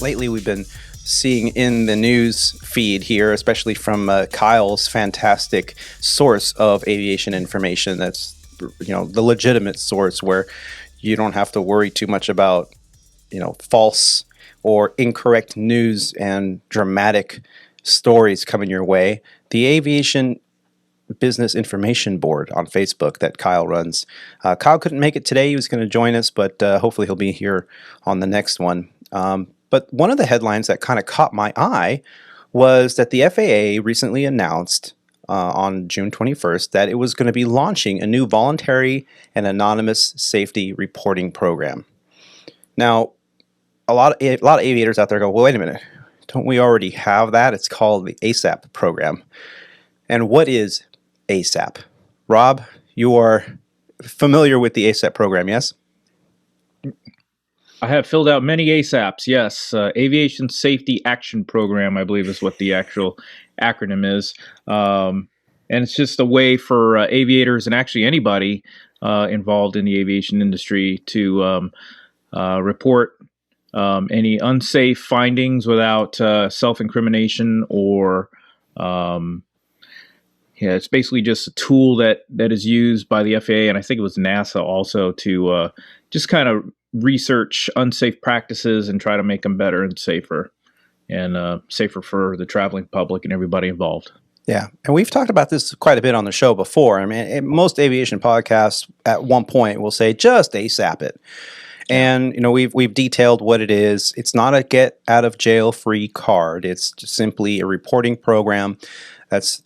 lately we've been seeing in the news feed here, especially from Kyle's fantastic source of aviation information. That's, the legitimate source where you don't have to worry too much about, false or incorrect news and dramatic stories coming your way. The Aviation Business Information Board on Facebook that Kyle runs. Kyle couldn't make it today. He was going to join us, but hopefully he'll be here on the next one. But one of the headlines that kind of caught my eye was that the FAA recently announced on June 21st that it was going to be launching a new voluntary and anonymous safety reporting program. Now, a lot of aviators out there go, well, wait a minute, don't we already have that? It's called the ASAP program. And what is ASAP? Rob, you are familiar with the ASAP program, yes? I have filled out many ASAPs, yes. Aviation Safety Action Program, I believe is what the actual acronym is. And it's just a way for aviators and actually anybody involved in the aviation industry to report any unsafe findings without self-incrimination or... it's basically just a tool that is used by the FAA, and I think it was NASA also, to just kind of research unsafe practices and try to make them better and safer for the traveling public and everybody involved. Yeah, and we've talked about this quite a bit on the show before. I mean, most aviation podcasts at one point will say, just ASAP it. And, we've detailed what it is. It's not a get out of jail free card. It's just simply a reporting program that's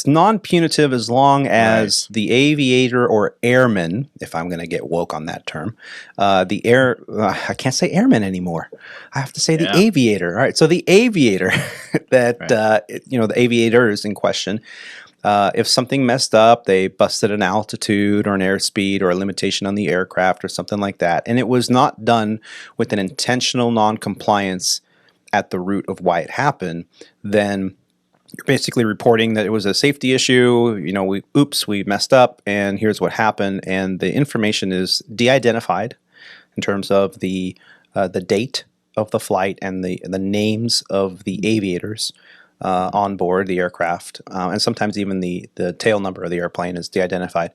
non-punitive as long as the aviator or airman, if I'm going to get woke on that term, I can't say airman anymore. I have to say the aviator. All right, so the aviator the aviators in question, if something messed up, they busted an altitude or an airspeed or a limitation on the aircraft or something like that, and it was not done with an intentional non-compliance at the root of why it happened, then you're basically reporting that it was a safety issue. We messed up, and here's what happened. And the information is de-identified in terms of the date of the flight and the names of the aviators on board the aircraft, and sometimes even the tail number of the airplane is de-identified.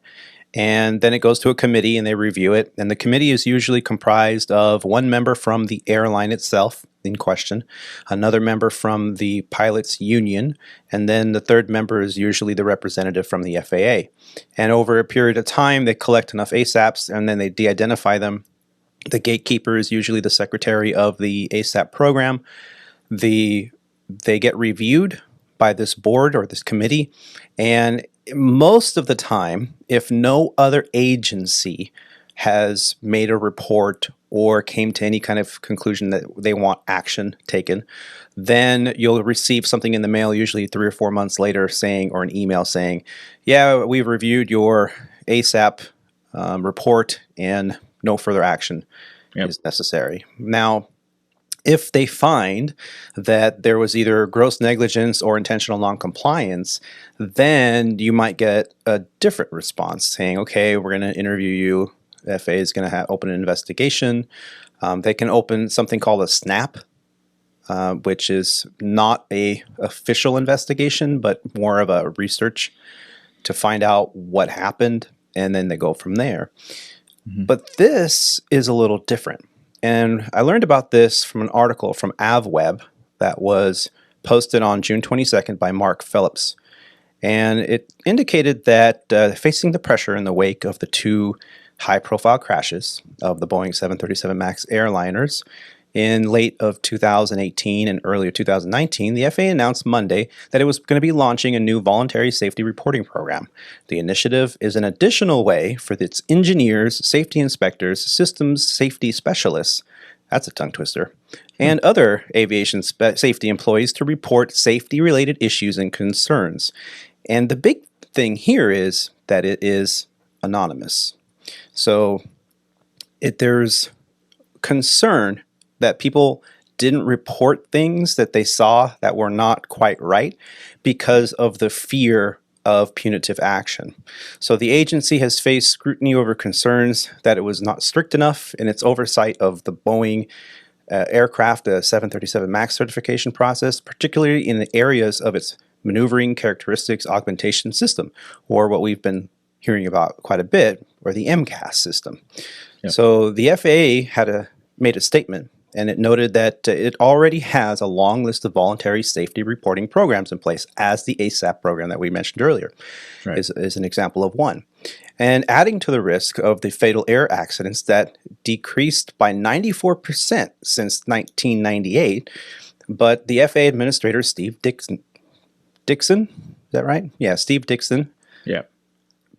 And then it goes to a committee, and they review it. And the committee is usually comprised of one member from the airline itself in question, another member from the pilots' union, and then the third member is usually the representative from the FAA. And over a period of time, they collect enough ASAPs, and then they de-identify them. The gatekeeper is usually the secretary of the ASAP program. They get reviewed by this board or this committee, and most of the time, if no other agency has made a report or came to any kind of conclusion that they want action taken, then you'll receive something in the mail, usually 3 or 4 months later, or an email saying, yeah, we've reviewed your ASAP report and no further action is necessary. Now, if they find that there was either gross negligence or intentional noncompliance, then you might get a different response saying, okay, we're going to interview you. The FAA is going to open an investigation. They can open something called a SNAP, which is not a official investigation, but more of a research to find out what happened, and then they go from there. Mm-hmm. But this is a little different. And I learned about this from an article from AvWeb that was posted on June 22nd by Mark Phillips. And it indicated that facing the pressure in the wake of the two high-profile crashes of the Boeing 737 MAX airliners in late of 2018 and early of 2019, the FAA announced Monday that it was going to be launching a new voluntary safety reporting program. The initiative is an additional way for its engineers, safety inspectors, systems safety specialists, that's a tongue twister, and other aviation safety employees to report safety-related issues and concerns. And the big thing here is that it is anonymous. So there's concern that people didn't report things that they saw that were not quite right because of the fear of punitive action. So the agency has faced scrutiny over concerns that it was not strict enough in its oversight of the Boeing aircraft a 737 MAX certification process, particularly in the areas of its maneuvering characteristics augmentation system, or what we've been hearing about quite a bit, or the MCAS system. Yep. So the FAA made a statement, and it noted that it already has a long list of voluntary safety reporting programs in place, as the ASAP program that we mentioned earlier is an example of one. And adding to the risk of the fatal air accidents that decreased by 94% since 1998, but the FAA Administrator Steve Dixon, is that right? Yeah, Steve Dixon. Yeah.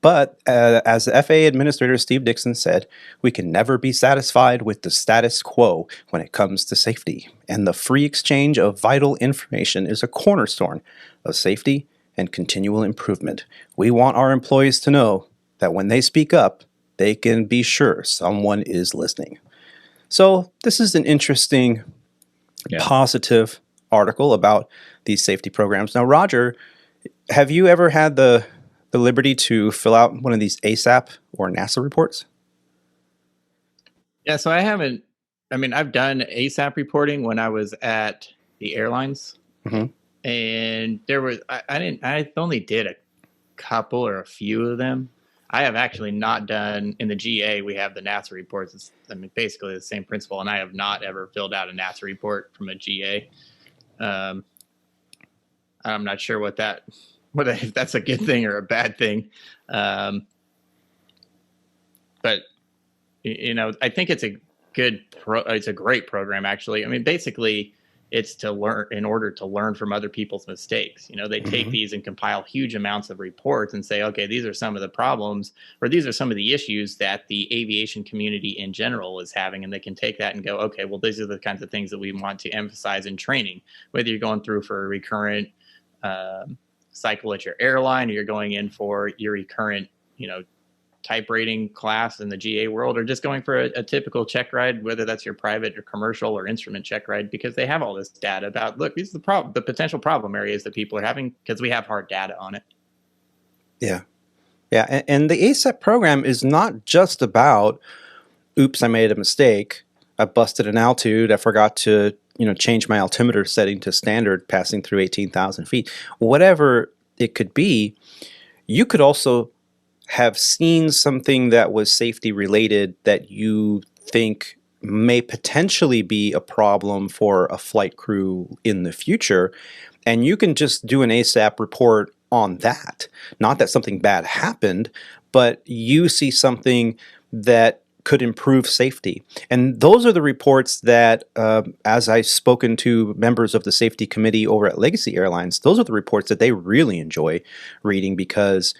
But as the FAA Administrator Steve Dixon said, we can never be satisfied with the status quo when it comes to safety, and the free exchange of vital information is a cornerstone of safety and continual improvement. We want our employees to know that when they speak up, they can be sure someone is listening. So this is an interesting, positive article about these safety programs. Now, Roger, have you ever had the liberty to fill out one of these ASAP or NASA reports? Yeah, so I've done ASAP reporting when I was at the airlines. Mm-hmm. And I only did a couple or a few of them. I have actually not done, in the GA, we have the NASA reports. It's, basically the same principle, and I have not ever filled out a NASA report from a GA. I'm not sure if that's a good thing or a bad thing. But, I think it's it's a great program, actually. Basically, it's to learn in order to learn from other people's mistakes. They take these and compile huge amounts of reports and say, okay, these are some of the problems, or these are some of the issues that the aviation community in general is having. And they can take that and go, okay, well, these are the kinds of things that we want to emphasize in training, whether you're going through for a recurrent cycle at your airline, or you're going in for your recurrent, type rating class in the GA world, or just going for a typical check ride, whether that's your private or commercial or instrument check ride, because they have all this data about, look, these are the potential problem areas that people are having, because we have hard data on it. Yeah. Yeah. And the ASAP program is not just about, oops, I made a mistake. I busted an altitude. I forgot to, change my altimeter setting to standard passing through 18,000 feet. Whatever it could be, you could also have seen something that was safety related that you think may potentially be a problem for a flight crew in the future, and you can just do an ASAP report on that. Not that something bad happened, but you see something that could improve safety. And those are the reports that, as I've spoken to members of the safety committee over at Legacy Airlines, those are the reports that they really enjoy reading, because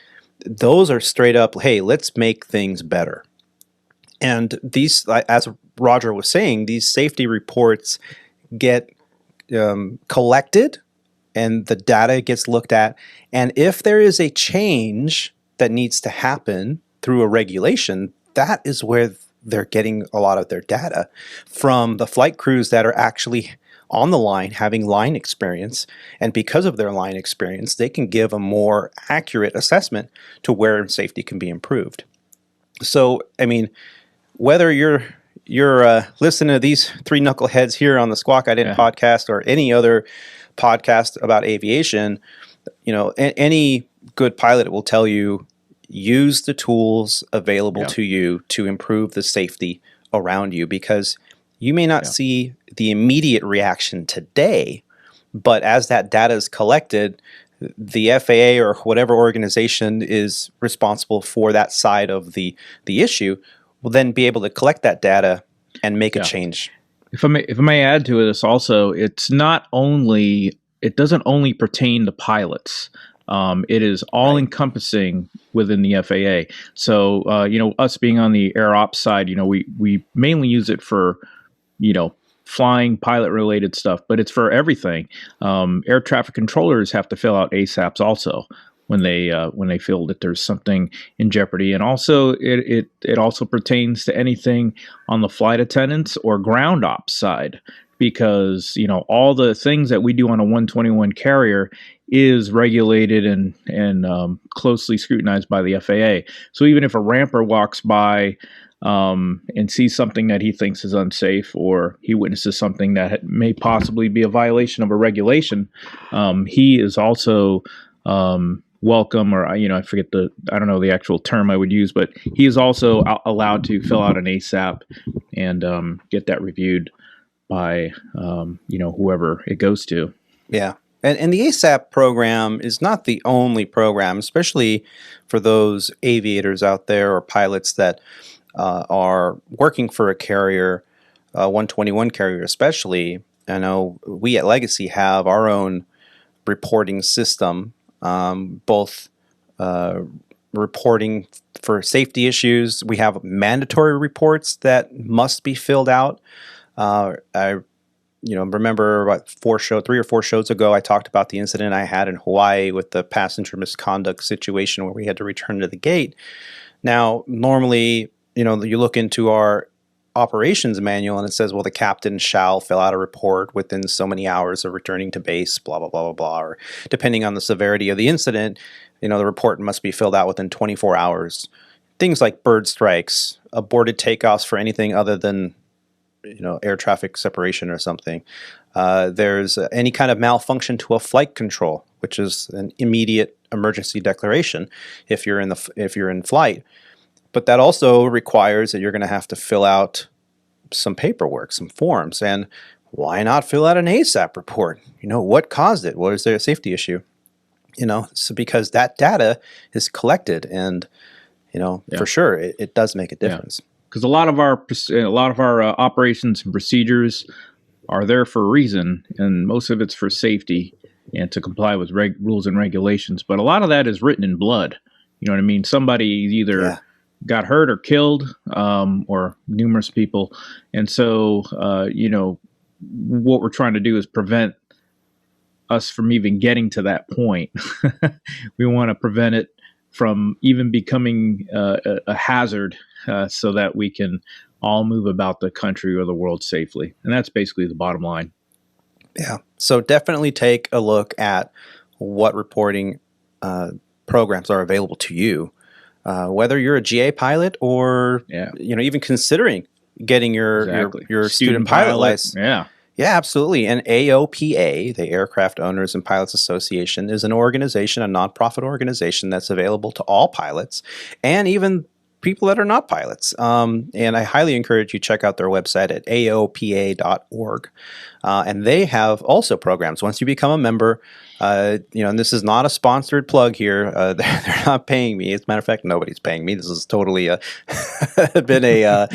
those are straight up, hey, let's make things better. And these, as Roger was saying, these safety reports get collected, and the data gets looked at. And if there is a change that needs to happen through a regulation, that is where they're getting a lot of their data from the flight crews that are actually on the line, having line experience. And because of their line experience, they can give a more accurate assessment to where safety can be improved. So, whether you're listening to these three knuckleheads here on the Squawk Ident podcast, or any other podcast about aviation, any good pilot will tell you, use the tools available to you to improve the safety around you, because you may not see the immediate reaction today, but as that data is collected, the FAA or whatever organization is responsible for that side of the issue will then be able to collect that data and make a change. If I may add to this also, it doesn't only pertain to pilots. It is all encompassing within the FAA. So, us being on the air ops side, we mainly use it for, flying pilot related stuff, but it's for everything. Air traffic controllers have to fill out ASAPs also when they feel that there's something in jeopardy. And also it also pertains to anything on the flight attendants or ground ops side, because, all the things that we do on a 121 carrier is regulated and closely scrutinized by the FAA. So even if a ramper walks by and sees something that he thinks is unsafe, or he witnesses something that may possibly be a violation of a regulation, he is also welcome, or I forget I don't know the actual term I would use, but he is also allowed to fill out an ASAP and get that reviewed by whoever it goes to. Yeah. And the ASAP program is not the only program, especially for those aviators out there or pilots that are working for a carrier, 121 carrier especially. I know we at Legacy have our own reporting system, both reporting for safety issues. We have mandatory reports that must be filled out. I remember about 3 or 4 shows ago, I talked about the incident I had in Hawaii with the passenger misconduct situation where we had to return to the gate. Now, normally, you look into our operations manual and it says, well, the captain shall fill out a report within so many hours of returning to base, blah, blah, blah, blah, blah. Or depending on the severity of the incident, the report must be filled out within 24 hours. Things like bird strikes, aborted takeoffs for anything other than air traffic separation or something. There's any kind of malfunction to a flight control, which is an immediate emergency declaration if you're in flight. But that also requires that you're going to have to fill out some paperwork, some forms. And why not fill out an ASAP report? What caused it? Was there a safety issue? So because that data is collected, and for sure it does make a difference. Because a lot of our operations and procedures are there for a reason, and most of it's for safety and to comply with rules and regulations. But a lot of that is written in blood. You know what I mean? Somebody either got hurt or killed, or numerous people. And so, what we're trying to do is prevent us from even getting to that point. We want to prevent it from even becoming a hazard, so that we can all move about the country or the world safely. And that's basically the bottom line. Yeah. So definitely take a look at what reporting programs are available to you, whether you're a GA pilot or even considering getting your student pilot license. Yeah, absolutely. And AOPA, the Aircraft Owners and Pilots Association, is an organization, a nonprofit organization that's available to all pilots and even people that are not pilots. And I highly encourage you to check out their website at aopa.org. And they have also programs. Once you become a member, and this is not a sponsored plug here. They're not paying me. As a matter of fact, nobody's paying me. This is totally been a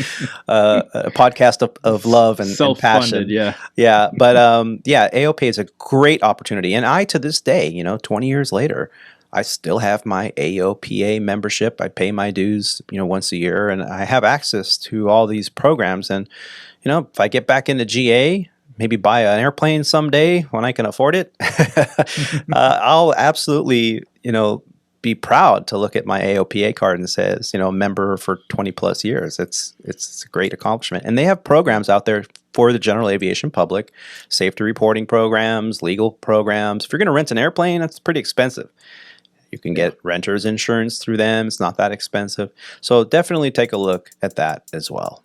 podcast of love and passion. Yeah. But AOPA is a great opportunity. And I, to this day, 20 years later, I still have my AOPA membership. I pay my dues, once a year, and I have access to all these programs. And, if I get back into GA, maybe buy an airplane someday when I can afford it, I'll absolutely, be proud to look at my AOPA card and says, member for 20 plus years. It's a great accomplishment. And they have programs out there for the general aviation public, safety reporting programs, legal programs. If you're going to rent an airplane, that's pretty expensive. You can get renter's insurance through them. It's not that expensive. So definitely take a look at that as well.